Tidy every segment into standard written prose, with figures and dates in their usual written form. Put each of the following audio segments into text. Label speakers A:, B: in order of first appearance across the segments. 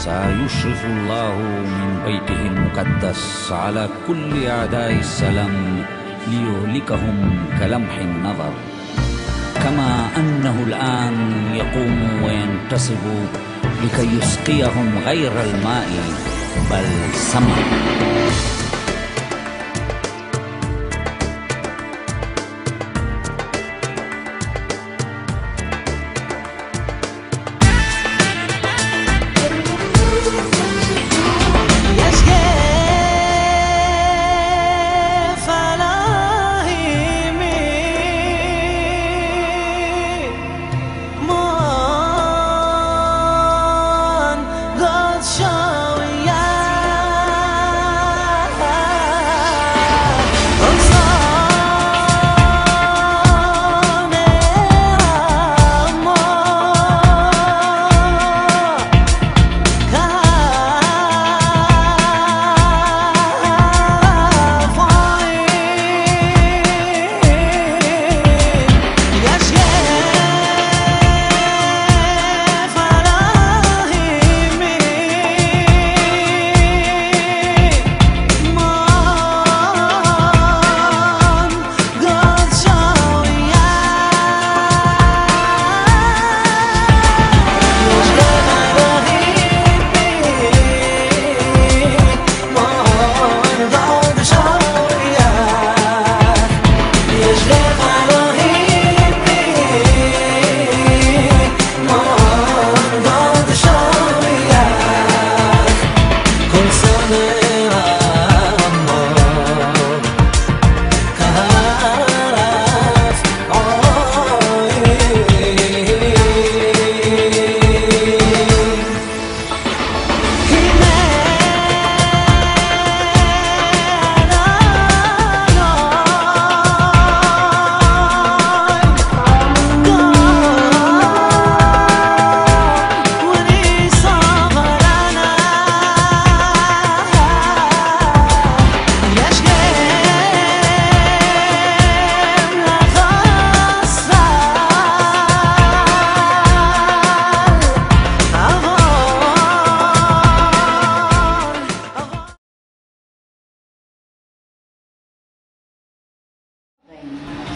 A: سيشرف الله من بيته المقدس على كل أعداء السلام ليهلكهم كلمح النظر، كما أنه الآن يقوم وينتصب لكي يسقيهم غير الماء بل سماء.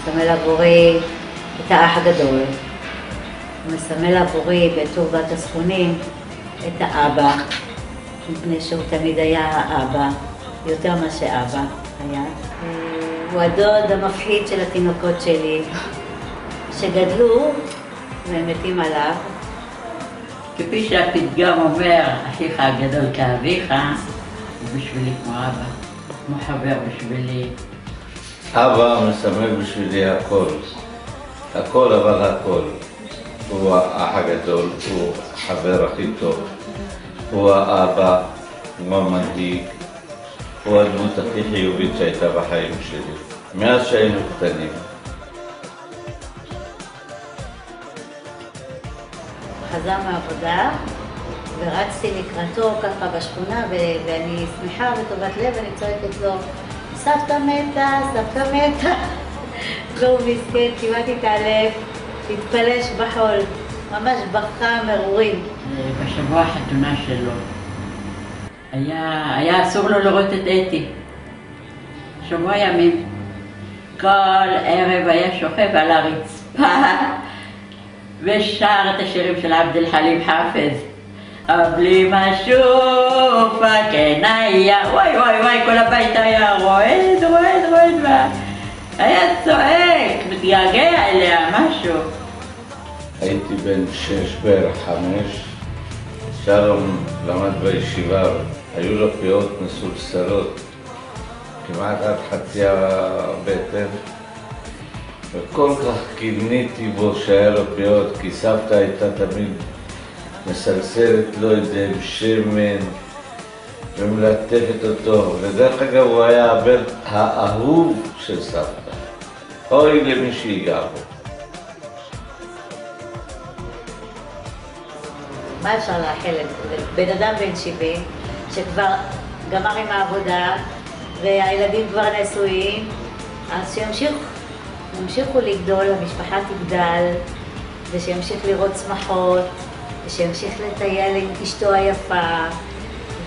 B: מסמל עבורי את האח הגדול, מסמל עבורי בתור בת הסכונים את האבא, מפני שהוא תמיד היה האבא, יותר מה שאבא היה. הוא הדוד המפחיד של התינוקות שלי, שגדלו והם מתים עליו.
C: כפי שהפתגם אומר, אחיך הגדול כאביך, הוא בשבילי כמו אבא, כמו חבר בשבילי.
D: אבא מסמל בשבילי הכל, הכל אבל הכל. הוא האח הגדול, הוא החבר הכי טוב, הוא האבא, הוא המנהיג, הוא הדמות הכי חיובית שהייתה בחיים שלי, מאז שהיינו קטנים.
B: חזר מהעבודה ורצתי לקראתו ככה בשכונה ואני שמחה וטובת לב ואני צועקת לו, סבתא מתה, סבתא מתה. והוא מסכן, כמעט התעלף, התפלש בחול, ממש בכה מרורים.
C: בשבוע החתונה שלו היה אסור לו לראות את אתי. שבוע ימים. כל ערב היה שוכב על הרצפה ושר את השירים של עבד אל חלים חאפז. בלי משוף כן היה, וואי וואי וואי, כל הבית היה רועד, היה צועק, מתגעגע אליה, משהו.
D: הייתי בן 6 בערך 5, שלום למד בישיבה, היו לו פאות מסולסלות, כמעט עד חצי הבטן, וכל כך קינאתי בו שהיה לו פאות, כי סבתא הייתה תמיד מסלסלת לו את זה עם שמן ומלטפת אותו, ודרך אגב הוא היה הבן האהוב של סבתא, אוי למי שיגע בו.
B: מה אפשר לאחל לבן אדם בן 70 שכבר גמר עם העבודה והילדים כבר נשואים, אז שימשיכו לגדול, המשפחה תגדל ושימשיך לראות שמחות ושימשיך לטייל עם אשתו היפה,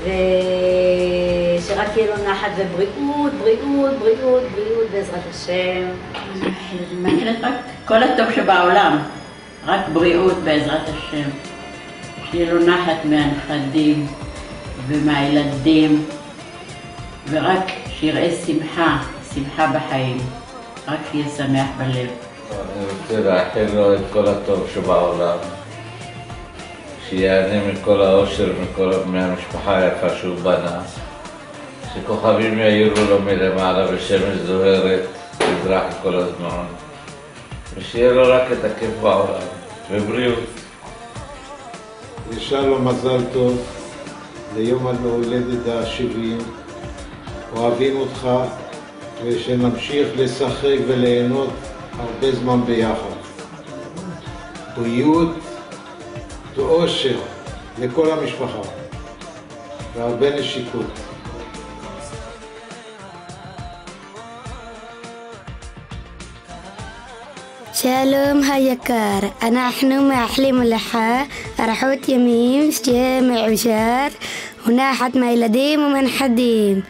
B: ושרק יהיה לו נחת ובריאות, בריאות, בריאות, בריאות בעזרת השם.
C: מאחלת רק כל הטוב שבעולם, רק בריאות בעזרת השם. שיהיה לו נחת מהנכדים ומהילדים, ורק שיראה שמחה, שמחה בחיים, רק שיהיה שמח בלב.
D: אני רוצה לאחל לו את כל הטוב שבעולם, שיהנה מכל העושר, מהמשפחה היפה שהוא בנה, שכוכבים יאירו לו מלמעלה ושמש זוהרת תזרח כל הזמן, ושיהיה לו רק את הכיף בעולם, ובריאות.
E: ושלום מזל טוב ליום ההולדת ה-70, אוהבים אותך ושנמשיך לשחק וליהנות הרבה זמן ביחד. בריאות ואושר לכל המשפחה והרבה נשיקות.
F: שלום היקר, אנחנו מאחלים לך אריכות ימים, שתהיה מאושר ונחת מהילדים ומנכדים,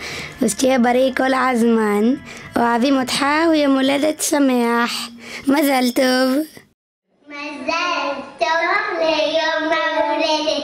F: ושתהיה בריא כל הזמן. אוהבים אותך ויום הולדת שמח. מזל טוב.
G: מזל טוב ליום ההולדת